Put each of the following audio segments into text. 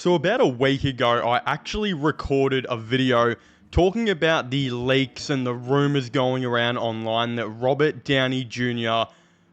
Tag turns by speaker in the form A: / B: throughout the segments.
A: So about a week ago, I actually recorded a video talking about the leaks and the rumors going around online that Robert Downey Jr.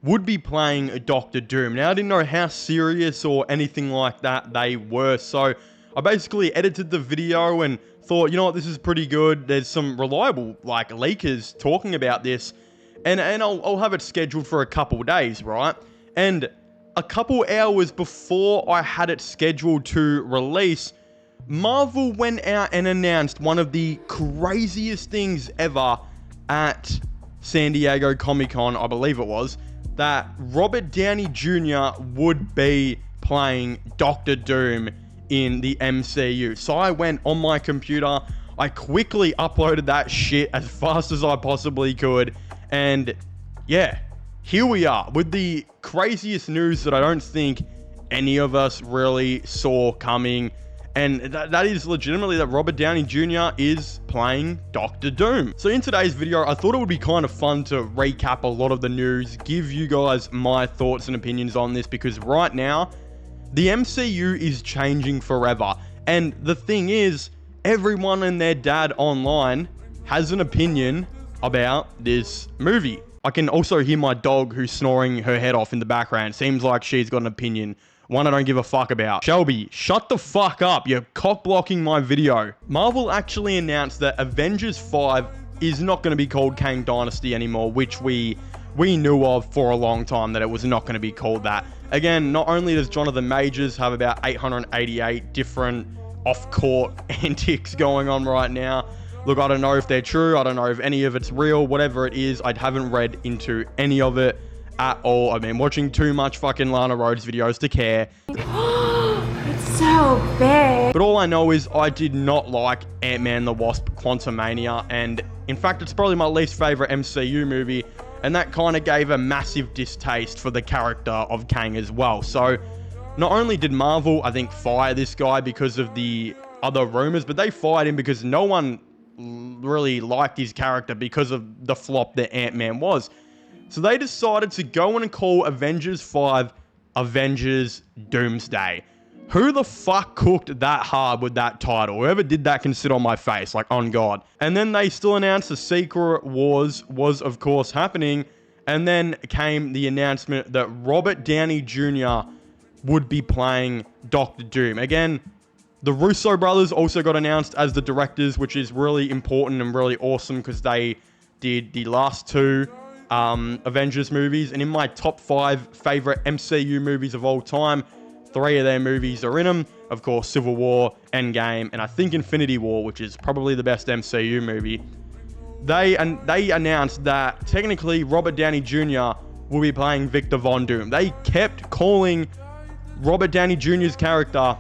A: would be playing Doctor Doom. Now, I didn't know how serious or anything like that they were, so I basically edited the video and thought, you know what, this is pretty good. There's some reliable, leakers talking about this, and I'll have it scheduled for a couple days, right? And a couple hours before I had it scheduled to release, Marvel went out and announced one of the craziest things ever at San Diego Comic-Con, I believe it was, that Robert Downey Jr. would be playing Doctor Doom in the MCU. So I went on my computer, I quickly uploaded that shit as fast as I possibly could, and yeah, here we are with the craziest news that I don't think any of us really saw coming. And that is legitimately that Robert Downey Jr. is playing Doctor Doom. So in today's video, I thought it would be kind of fun to recap a lot of the news, give you guys my thoughts and opinions on this, because right now, the MCU is changing forever. And the thing is, everyone and their dad online has an opinion about this movie. I can also hear my dog who's snoring her head off in the background. Seems like she's got an opinion. One I don't give a fuck about. Shelby, shut the fuck up. You're cock blocking my video. Marvel actually announced that Avengers 5 is not going to be called Kang Dynasty anymore, which we knew of for a long time that it was not going to be called that. Again, not only does Jonathan Majors have about 888 different off-court antics going on right now. Look, I don't know if they're true. I don't know if any of it's real. Whatever it is, I haven't read into any of it at all. I've been watching too much fucking Lana Rhoades videos to care.
B: It's so big.
A: But all I know is I did not like Ant-Man the Wasp Quantumania, and in fact, it's probably my least favorite MCU movie, and that kind of gave a massive distaste for the character of Kang as well. So not only did Marvel, I think, fire this guy because of the other rumors, but they fired him because no one really liked his character because of the flop that Ant-Man was. So they decided to go in and call Avengers 5 Avengers Doomsday. Who the fuck cooked that hard with that title? Whoever did that can sit on my face, like, on God. And then they still announced the Secret Wars was, of course, happening. And then came the announcement that Robert Downey Jr. would be playing Doctor Doom. Again, the Russo brothers also got announced as the directors, which is really important and really awesome because they did the last two Avengers movies. And in my top 5 favorite MCU movies of all time, 3 of their movies are in them. Of course, Civil War, Endgame, and I think Infinity War, which is probably the best MCU movie. They announced that technically Robert Downey Jr. will be playing Victor Von Doom. They kept calling Robert Downey Jr.'s character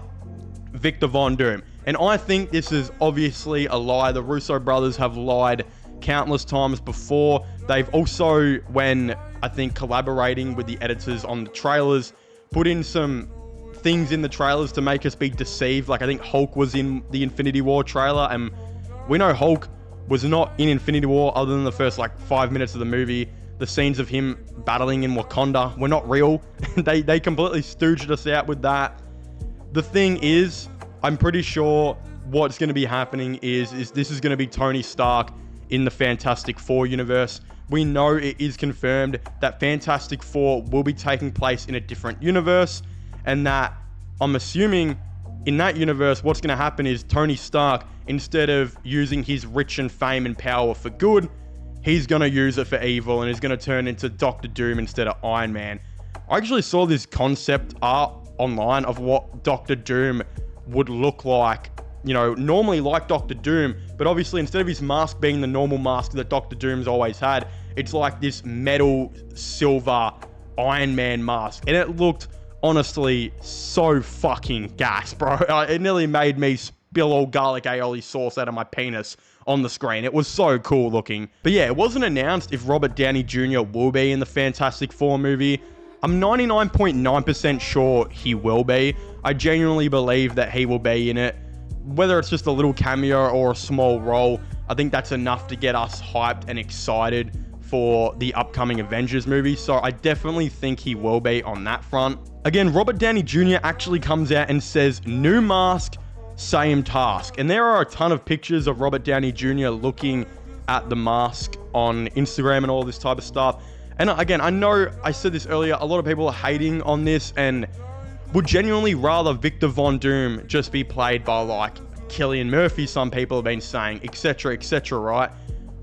A: Victor Von Doom. And I think this is obviously a lie. The Russo brothers have lied countless times before. They've also, when I think collaborating with the editors on the trailers, put in some things in the trailers to make us be deceived. Like, I think Hulk was in the Infinity War trailer, and we know Hulk was not in Infinity War other than the first 5 minutes of the movie. The scenes of him battling in Wakanda were not real. They completely stooged us out with that. The thing is, I'm pretty sure what's going to be happening is this is going to be Tony Stark in the Fantastic Four universe. We know it is confirmed that Fantastic Four will be taking place in a different universe, and that I'm assuming in that universe what's going to happen is Tony Stark, instead of using his rich and fame and power for good, he's going to use it for evil and is going to turn into Doctor Doom instead of Iron Man. I actually saw this concept art online of what Doctor Doom would look like, you know, normally like Doctor Doom, but obviously instead of his mask being the normal mask that Doctor Doom's always had, it's like this metal silver Iron Man mask, and it looked honestly so fucking gas, bro. It nearly made me spill all garlic aioli sauce out of my penis on the screen. It was so cool looking. But yeah, it wasn't announced if Robert Downey Jr. will be in the Fantastic Four movie. I'm 99.9% sure he will be. I genuinely believe that he will be in it. Whether it's just a little cameo or a small role, I think that's enough to get us hyped and excited for the upcoming Avengers movie, so I definitely think he will be on that front. Again, Robert Downey Jr. actually comes out and says, new mask, same task. And there are a ton of pictures of Robert Downey Jr. looking at the mask on Instagram and all this type of stuff. And again, I know I said this earlier, a lot of people are hating on this and would genuinely rather Victor Von Doom just be played by like Cillian Murphy, some people have been saying, etc., right?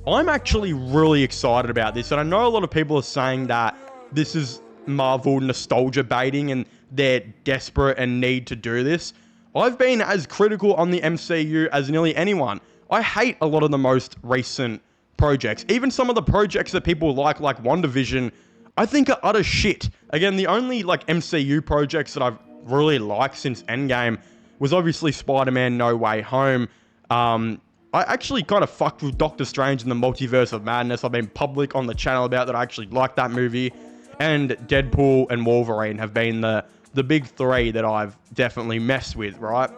A: I'm actually really excited about this, and I know a lot of people are saying that this is Marvel nostalgia baiting and they're desperate and need to do this. I've been as critical on the MCU as nearly anyone. I hate a lot of the most recent projects. Even some of the projects that people like WandaVision, I think are utter shit. Again, the only like MCU projects that I've really liked since Endgame was obviously Spider-Man No Way Home. I actually kind of fucked with Doctor Strange in the Multiverse of Madness. I've been public on the channel about that. I actually like that movie. And Deadpool and Wolverine have been the big three that I've definitely messed with, right?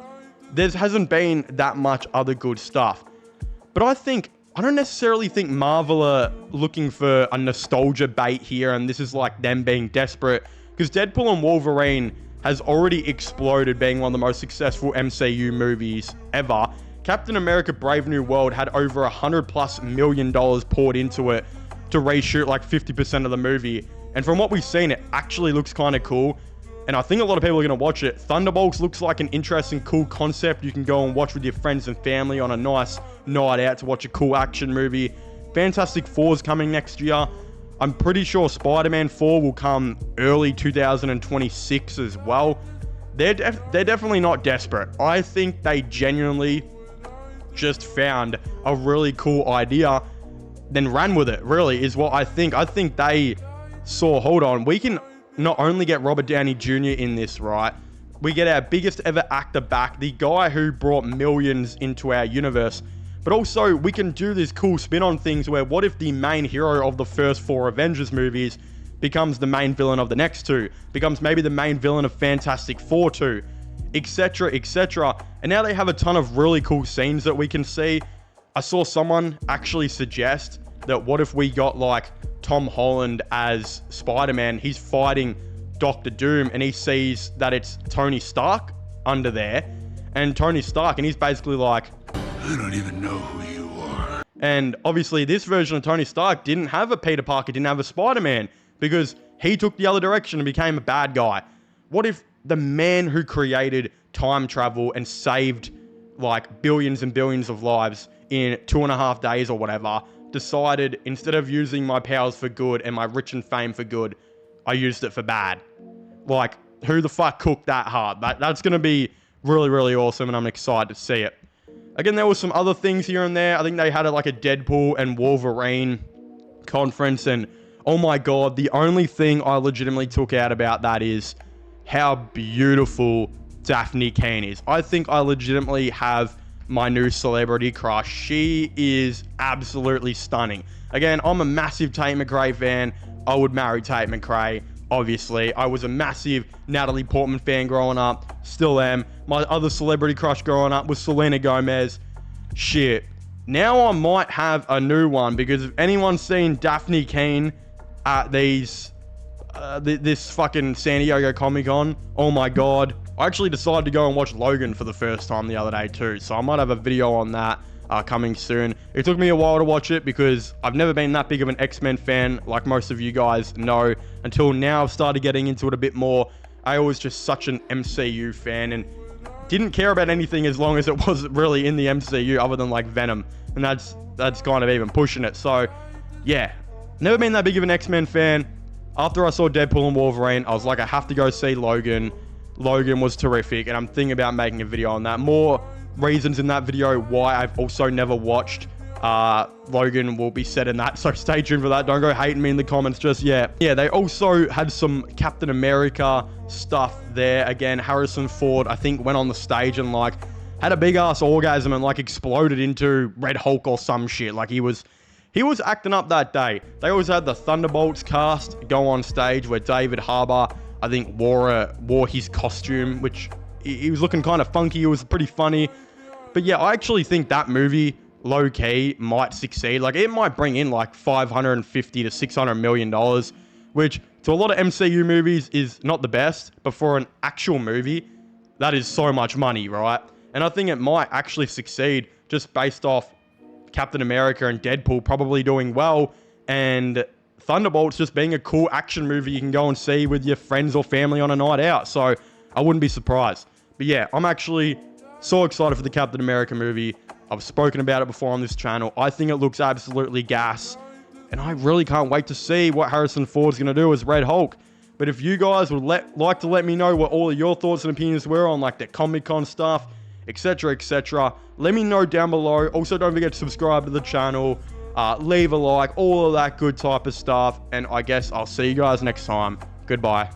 A: There hasn't been that much other good stuff. But I don't necessarily think Marvel are looking for a nostalgia bait here, and this is like them being desperate, because Deadpool and Wolverine has already exploded, being one of the most successful MCU movies ever. Captain America Brave New World had over $100+ million poured into it to reshoot like 50% of the movie. And from what we've seen, it actually looks kind of cool. And I think a lot of people are going to watch it. Thunderbolts looks like an interesting, cool concept. You can go and watch with your friends and family on a nice night out to watch a cool action movie. Fantastic Four's coming next year. I'm pretty sure Spider-Man 4 will come early 2026 as well. They're definitely not desperate. I think they genuinely just found a really cool idea, then ran with it, really, is what I think. I think they saw, hold on, we can not only get Robert Downey Jr. in this, right? We get our biggest ever actor back, the guy who brought millions into our universe. But also, we can do this cool spin on things where what if the main hero of the first 4 Avengers movies becomes the main villain of the next 2, becomes maybe the main villain of Fantastic Four 2, etc., etc. And now they have a ton of really cool scenes that we can see. I saw someone actually suggest that what if we got like Tom Holland as Spider-Man, he's fighting Doctor Doom and he sees that it's Tony Stark under there, and Tony Stark, and he's basically like,
C: I don't even know who you are.
A: And obviously this version of Tony Stark didn't have a Peter Parker, didn't have a Spider-Man, because he took the other direction and became a bad guy. What if the man who created time travel and saved like billions and billions of lives in 2.5 days or whatever decided, instead of using my powers for good and my rich and fame for good, I used it for bad? Like, who the fuck cooked that hard? That's going to be really, really awesome, and I'm excited to see it. Again, there were some other things here and there. I think they had like a Deadpool and Wolverine conference, and oh my god, the only thing I legitimately took out about that is how beautiful Daphne Keane is. I think I legitimately have my new celebrity crush. She is absolutely stunning. Again, I'm a massive Tate McRae fan. I would marry Tate McRae, obviously. I was a massive Natalie Portman fan growing up. Still am. My other celebrity crush growing up was Selena Gomez. Shit. Now I might have a new one, because if anyone's seen Daphne Keane at this fucking San Diego Comic-Con, oh my god. I actually decided to go and watch Logan for the first time the other day too, so I might have a video on that coming soon. It took me a while to watch it because I've never been that big of an X-Men fan, like most of you guys know. Until now, I've started getting into it a bit more. I was just such an MCU fan and didn't care about anything as long as it was really in the MCU other than like Venom, and that's kind of even pushing it. So yeah, never been that big of an X-Men fan. After I saw Deadpool and Wolverine, I was like, I have to go see Logan. Logan was terrific, and I'm thinking about making a video on that. More reasons in that video why I've also never watched Logan will be said in that, so stay tuned for that. Don't go hating me in the comments just yet. Yeah, they also had some Captain America stuff there. Again, Harrison Ford, I think, went on the stage and like had a big ass orgasm and like exploded into Red Hulk or some shit. Like he was acting up that day. They always had the Thunderbolts cast go on stage where David Harbour, I think, wore his costume, which he was looking kind of funky. It was pretty funny. But yeah, I actually think that movie low key might succeed. Like, it might bring in like $550 to $600 million, which to a lot of MCU movies is not the best, but for an actual movie, that is so much money, right? And I think it might actually succeed just based off Captain America and Deadpool probably doing well, and Thunderbolts just being a cool action movie you can go and see with your friends or family on a night out. So I wouldn't be surprised. But yeah, I'm actually so excited for the Captain America movie. I've spoken about it before on this channel. I think it looks absolutely gas. And I really can't wait to see what Harrison Ford's going to do as Red Hulk. But if you guys would like to let me know what all of your thoughts and opinions were on like the Comic-Con stuff, etc., etc., let me know down below. Also, don't forget to subscribe to the channel, leave a like, all of that good type of stuff. And I guess I'll see you guys next time. Goodbye.